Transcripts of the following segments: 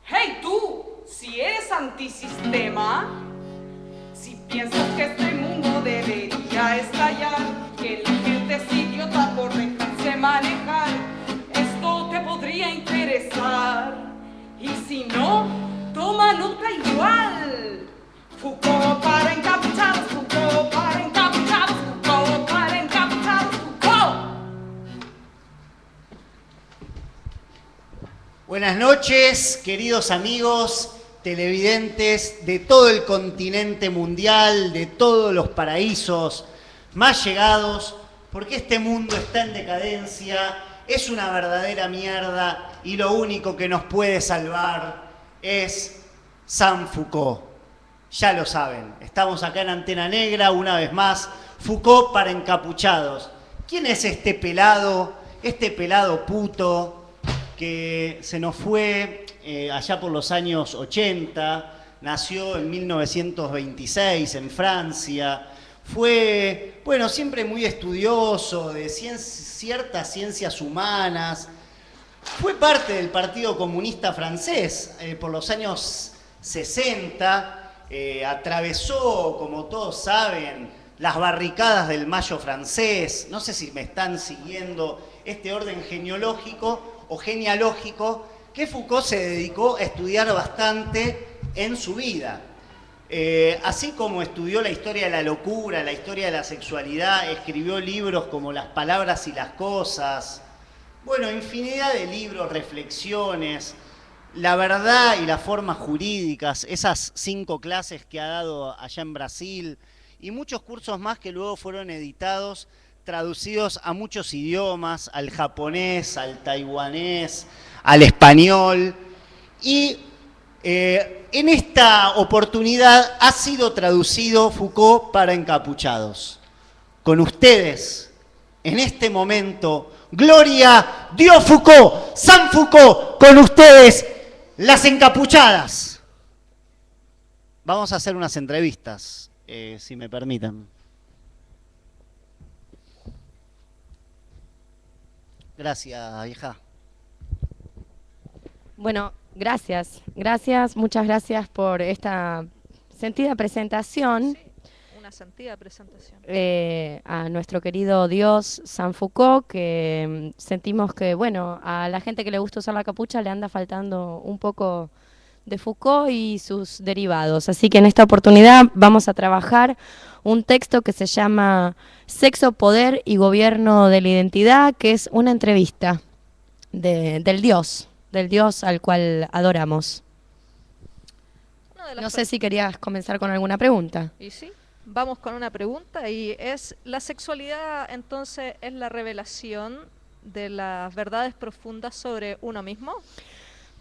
Hey tú, si eres antisistema, si piensas que este mundo debería estallar, que la gente es idiota por dejarse manejar, esto te podría interesar. Y si no, toma nota igual. Foucault para encapuchados, Foucault para encapuchados, Foucault para encapuchados, Foucault. Buenas noches, queridos amigos televidentes de todo el continente mundial, de todos los paraísos más llegados, porque este mundo está en decadencia, es una verdadera mierda y lo único que nos puede salvar es San Foucault. Ya lo saben, estamos acá en Antena Negra una vez más, Foucault para encapuchados. ¿Quién es este pelado puto que se nos fue allá por los años 80, nació en 1926 en Francia, fue, bueno, siempre muy estudioso de ciertas ciencias humanas, fue parte del Partido Comunista Francés por los años 60, atravesó, como todos saben, las barricadas del Mayo francés, no sé si me están siguiendo este orden genealógico o genealógico que Foucault se dedicó a estudiar bastante en su vida. Así como estudió la historia de la locura, la historia de la sexualidad, escribió libros como Las palabras y las cosas, bueno, infinidad de libros, reflexiones, La verdad y las formas jurídicas, esas 5 clases que ha dado allá en Brasil y muchos cursos más que luego fueron editados, traducidos a muchos idiomas, al japonés, al taiwanés, al español. Y en esta oportunidad ha sido traducido Foucault para encapuchados. Con ustedes, en este momento, Gloria, Dios Foucault, San Foucault, con ustedes, las encapuchadas. Vamos a hacer unas entrevistas, si me permiten. Gracias, hija. Bueno, gracias, muchas gracias por esta sentida presentación. Sí, una sentida presentación. A nuestro querido Dios San Foucault, que sentimos que, bueno, a la gente que le gusta usar la capucha le anda faltando un poco de Foucault y sus derivados. Así que en esta oportunidad vamos a trabajar un texto que se llama Sexo, Poder y Gobierno de la Identidad, que es una entrevista del Dios al cual adoramos. No sé si querías comenzar con alguna pregunta. Y sí, vamos con una pregunta y es, ¿la sexualidad entonces es la revelación de las verdades profundas sobre uno mismo?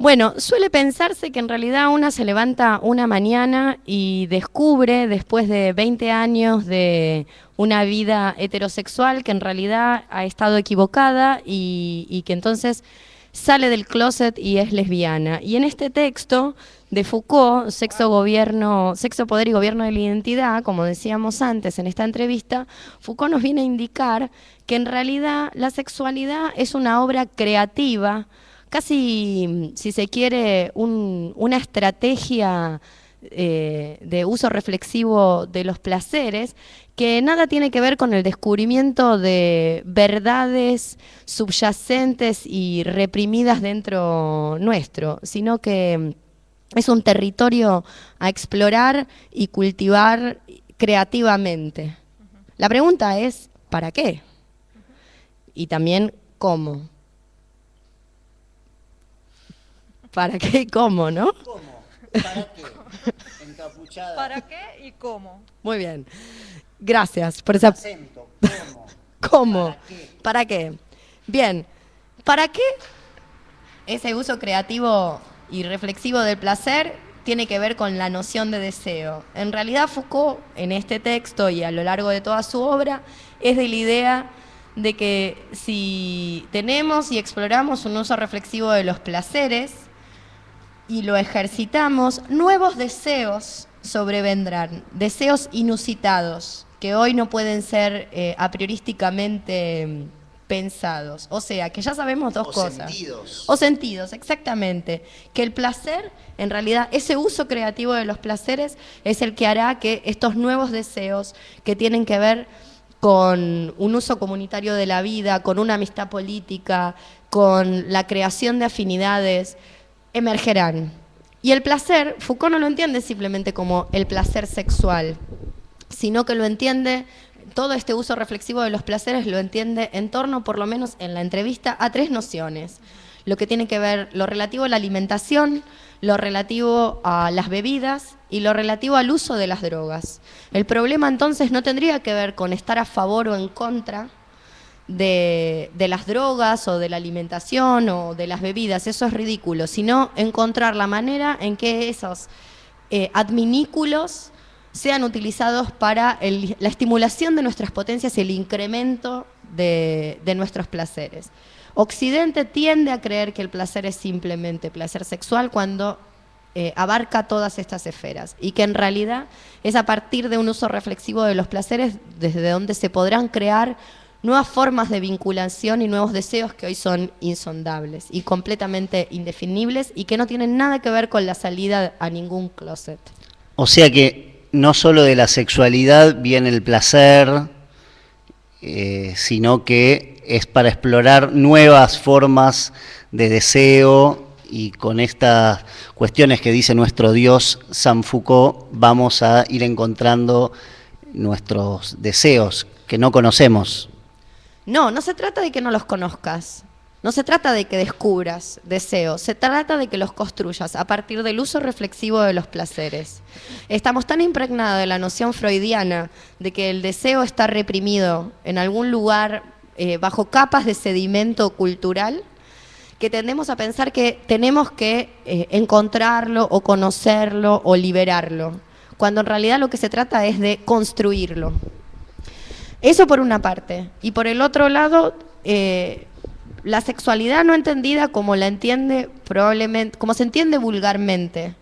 Bueno, suele pensarse que en realidad una se levanta una mañana y descubre, después de 20 años de una vida heterosexual, que en realidad ha estado equivocada y que entonces sale del closet y es lesbiana. Y en este texto de Foucault, Sexo, Poder y Gobierno de la Identidad, como decíamos antes en esta entrevista, Foucault nos viene a indicar que en realidad la sexualidad es una obra creativa, casi, si se quiere, una estrategia de uso reflexivo de los placeres, que nada tiene que ver con el descubrimiento de verdades subyacentes y reprimidas dentro nuestro, sino que es un territorio a explorar y cultivar creativamente. La pregunta es, ¿para qué? Y también, ¿cómo? ¿Para qué y cómo, no? ¿Cómo? ¿Para qué? Encapuchada. ¿Para qué y cómo? Muy bien. Gracias por esa... Acento. ¿Cómo? ¿Cómo? ¿Para qué? ¿Para qué? Bien. ¿Para qué ese uso creativo y reflexivo del placer tiene que ver con la noción de deseo? En realidad Foucault, en este texto y a lo largo de toda su obra, es de la idea de que si tenemos y exploramos un uso reflexivo de los placeres y lo ejercitamos, nuevos deseos sobrevendrán deseos inusitados que hoy no pueden ser a priorísticamente pensados. O sea, que ya sabemos dos cosas. Sentidos. O sentidos, exactamente. Que el placer, en realidad, ese uso creativo de los placeres es el que hará que estos nuevos deseos que tienen que ver con un uso comunitario de la vida, con una amistad política, con la creación de afinidades, emergerán. Y el placer, Foucault no lo entiende simplemente como el placer sexual, sino que lo entiende, todo este uso reflexivo de los placeres lo entiende en torno, por lo menos en la entrevista, a tres nociones. Lo que tiene que ver, lo relativo a la alimentación, lo relativo a las bebidas y lo relativo al uso de las drogas. El problema entonces no tendría que ver con estar a favor o en contra de las drogas o de la alimentación o de las bebidas, eso es ridículo, sino encontrar la manera en que esos adminículos sean utilizados para la estimulación de nuestras potencias y el incremento de nuestros placeres. Occidente tiende a creer que el placer es simplemente placer sexual cuando abarca todas estas esferas y que en realidad es a partir de un uso reflexivo de los placeres desde donde se podrán crear nuevas formas de vinculación y nuevos deseos que hoy son insondables y completamente indefinibles y que no tienen nada que ver con la salida a ningún closet. O sea que no solo de la sexualidad viene el placer, sino que es para explorar nuevas formas de deseo, y con estas cuestiones que dice nuestro Dios San Foucault vamos a ir encontrando nuestros deseos que no conocemos. No, no se trata de que no los conozcas, no se trata de que descubras deseos, se trata de que los construyas a partir del uso reflexivo de los placeres. Estamos tan impregnados de la noción freudiana de que el deseo está reprimido en algún lugar bajo capas de sedimento cultural, que tendemos a pensar que tenemos que encontrarlo o conocerlo o liberarlo, cuando en realidad lo que se trata es de construirlo. Eso por una parte. Y por el otro lado, la sexualidad no entendida como la entiende probablemente, como se entiende vulgarmente,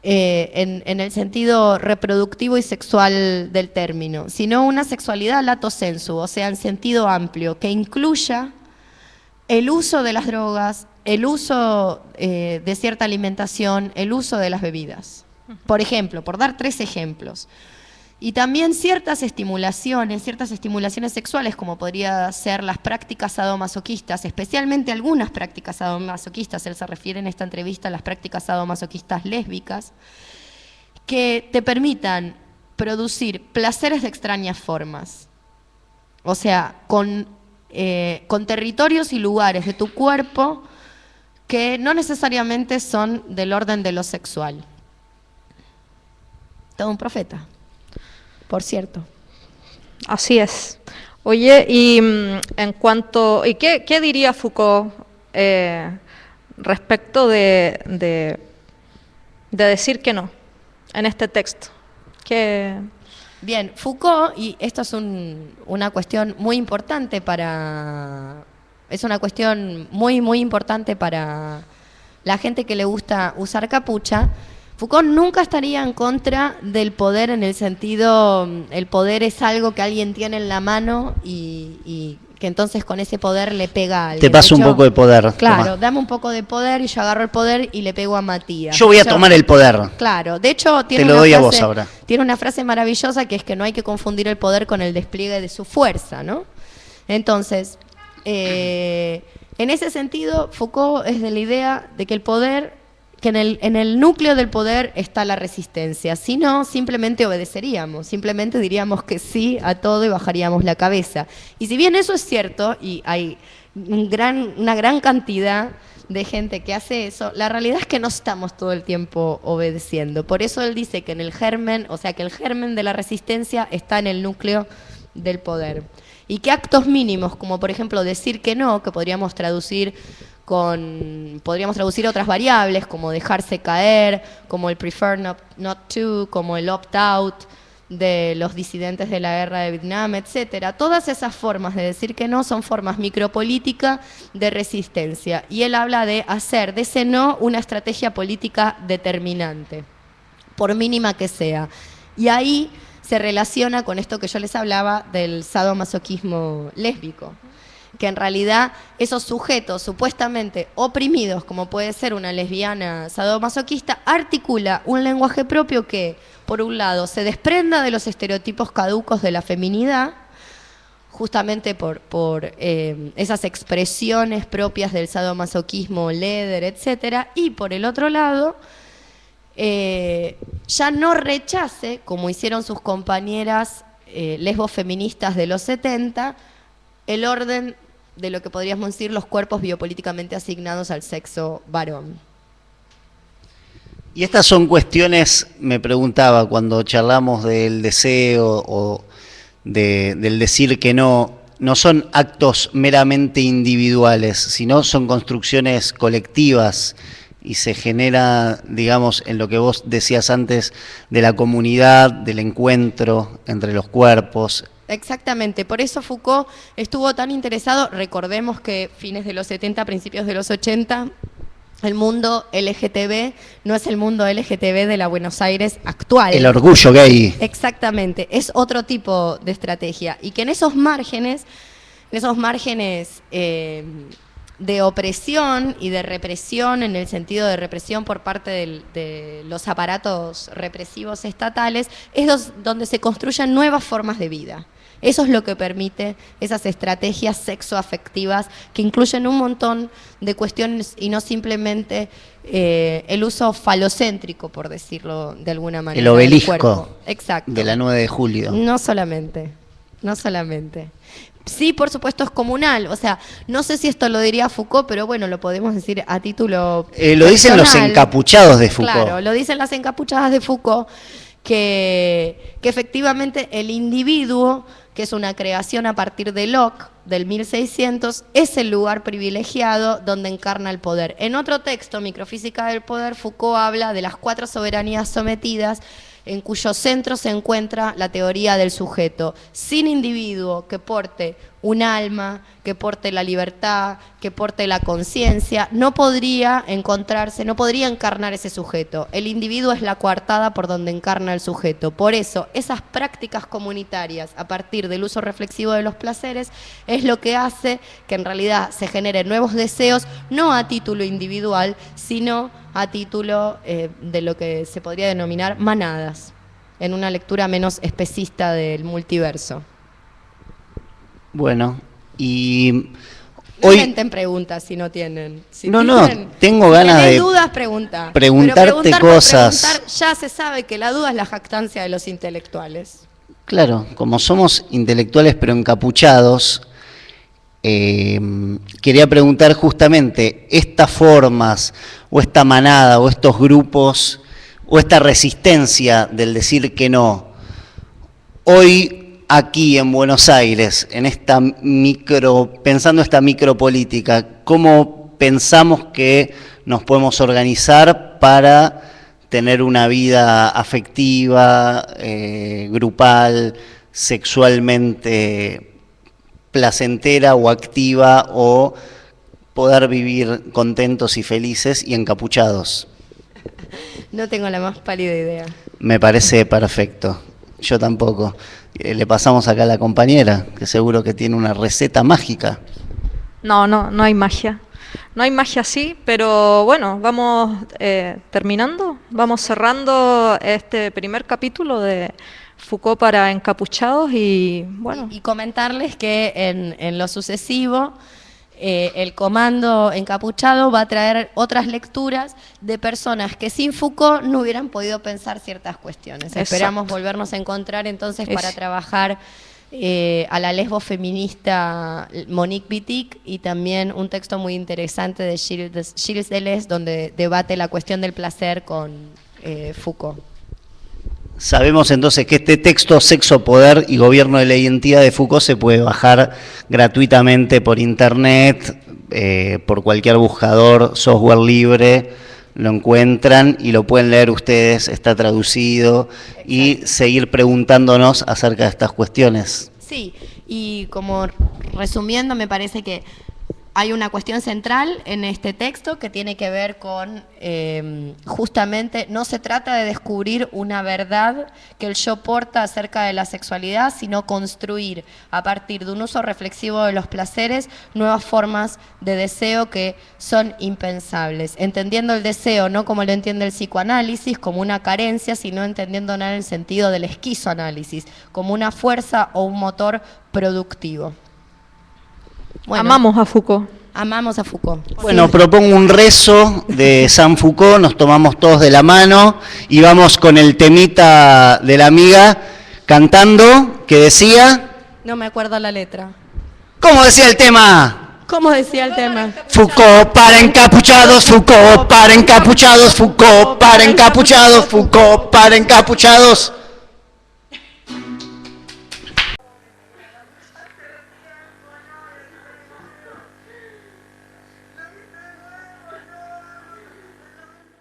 en el sentido reproductivo y sexual del término, sino una sexualidad lato sensu, o sea, en sentido amplio, que incluya el uso de las drogas, el uso de cierta alimentación, el uso de las bebidas. Por ejemplo, por dar 3 ejemplos. Y también ciertas estimulaciones sexuales, como podría ser las prácticas sadomasoquistas, especialmente algunas prácticas sadomasoquistas, él se refiere en esta entrevista a las prácticas sadomasoquistas lésbicas, que te permitan producir placeres de extrañas formas. O sea, con territorios y lugares de tu cuerpo que no necesariamente son del orden de lo sexual. Todo un profeta, por cierto. Así es. Oye, y en cuanto, ¿y qué diría Foucault respecto de decir que no en este texto? Bien, Foucault, y esto es una cuestión muy importante es una cuestión muy, muy importante para la gente que le gusta usar capucha. Foucault nunca estaría en contra del poder en el sentido, el poder es algo que alguien tiene en la mano y que entonces con ese poder le pega a alguien. Te paso un poco de poder. Claro, Tomá. dame un poco de poder y yo agarro el poder y le pego a Matías. Yo voy a tomar el poder. Claro, de hecho Te lo doy a vos ahora. Tiene una frase maravillosa que es que no hay que confundir el poder con el despliegue de su fuerza, ¿no? Entonces, en ese sentido, Foucault es de la idea de que el poder, que en el núcleo del poder está la resistencia, si no, simplemente obedeceríamos, simplemente diríamos que sí a todo y bajaríamos la cabeza. Y si bien eso es cierto, y hay una gran cantidad de gente que hace eso, la realidad es que no estamos todo el tiempo obedeciendo. Por eso él dice que en el germen, o sea, que el germen de la resistencia está en el núcleo del poder. Y que actos mínimos, como por ejemplo decir que no, que podríamos traducir otras variables como dejarse caer, como el prefer not to, como el opt-out de los disidentes de la guerra de Vietnam, etcétera. Todas esas formas de decir que no son formas micropolíticas de resistencia. Y él habla de hacer de ese no una estrategia política determinante. por mínima que sea. Y ahí se relaciona con esto que yo les hablaba del sadomasoquismo lésbico, que en realidad esos sujetos supuestamente oprimidos, como puede ser una lesbiana sadomasoquista, articula un lenguaje propio que, por un lado, se desprenda de los estereotipos caducos de la feminidad, justamente por esas expresiones propias del sadomasoquismo, leather, etcétera, y por el otro lado, ya no rechace, como hicieron sus compañeras lesbos feministas de los 70, el orden de lo que podríamos decir los cuerpos biopolíticamente asignados al sexo varón. Y estas son cuestiones, me preguntaba, cuando charlamos del deseo o del decir que no son actos meramente individuales, sino son construcciones colectivas y se genera, digamos, en lo que vos decías antes, de la comunidad, del encuentro entre los cuerpos. Exactamente, por eso Foucault estuvo tan interesado. Recordemos que fines de los 70, principios de los 80, el mundo LGTB no es el mundo LGTB de la Buenos Aires actual. El orgullo gay. Exactamente, es otro tipo de estrategia. Y que en esos márgenes de opresión y de represión, en el sentido de represión por parte de los aparatos represivos estatales, es donde se construyen nuevas formas de vida. Eso es lo que permite esas estrategias sexoafectivas que incluyen un montón de cuestiones y no simplemente el uso falocéntrico, por decirlo de alguna manera. El obelisco. Exacto. De la 9 de julio. No solamente. Sí, por supuesto, es comunal. O sea, no sé si esto lo diría Foucault, pero bueno, lo podemos decir a título lo dicen los encapuchados de Foucault. Claro, lo dicen las encapuchadas de Foucault, que efectivamente el individuo, que es una creación a partir de Locke, del 1600, es el lugar privilegiado donde encarna el poder. En otro texto, Microfísica del Poder, Foucault habla de las 4 soberanías sometidas, en cuyo centro se encuentra la teoría del sujeto. Sin individuo que porte un alma, que porte la libertad, que porte la conciencia, no podría encarnar ese sujeto. El individuo es la coartada por donde encarna el sujeto. Por eso, esas prácticas comunitarias, a partir del uso reflexivo de los placeres, es lo que hace que en realidad se generen nuevos deseos, no a título individual, sino a título de lo que se podría denominar manadas, en una lectura menos especista del multiverso. Bueno, y hoy... Inventen preguntas si no tienen. Tengo ganas de dudas, preguntarte cosas. Preguntar, ya se sabe que la duda es la jactancia de los intelectuales. Claro, como somos intelectuales pero encapuchados, quería preguntar justamente estas formas o esta manada o estos grupos o esta resistencia del decir que no, hoy aquí en Buenos Aires, en esta pensando esta micropolítica, ¿cómo pensamos que nos podemos organizar para tener una vida afectiva, grupal, sexualmente placentera o activa, o poder vivir contentos y felices y encapuchados? No tengo la más pálida idea. Me parece perfecto. Yo tampoco. Le pasamos acá a la compañera, que seguro que tiene una receta mágica. No hay magia. No hay magia así, pero bueno, vamos terminando, vamos cerrando este primer capítulo de Foucault para encapuchados y bueno. Y comentarles que en lo sucesivo el comando encapuchado va a traer otras lecturas de personas que sin Foucault no hubieran podido pensar ciertas cuestiones. Exacto. Esperamos volvernos a encontrar entonces para trabajar a la lesbo feminista Monique Wittig y también un texto muy interesante de Gilles Deleuze donde debate la cuestión del placer con Foucault. Sabemos entonces que este texto, Sexo, Poder y Gobierno de la Identidad de Foucault, se puede bajar gratuitamente por internet, por cualquier buscador, software libre, lo encuentran y lo pueden leer ustedes, está traducido. Exacto. Y seguir preguntándonos acerca de estas cuestiones. Sí, y como resumiendo, me parece que Hay una cuestión central en este texto que tiene que ver con, justamente, no se trata de descubrir una verdad que el yo porta acerca de la sexualidad, sino construir, a partir de un uso reflexivo de los placeres, nuevas formas de deseo que son impensables. Entendiendo el deseo no como lo entiende el psicoanálisis, como una carencia, sino entendiéndolo en el sentido del esquizoanálisis, como una fuerza o un motor productivo. Bueno, Amamos a Foucault. Amamos a Foucault. Bueno, Sí. propongo un rezo de San Foucault, nos tomamos todos de la mano y vamos con el temita de la amiga cantando, que decía... No me acuerdo la letra. ¿Cómo decía el tema? ¿Cómo decía el tema? Foucault para encapuchados, Foucault para encapuchados, Foucault para encapuchados, Foucault para encapuchados.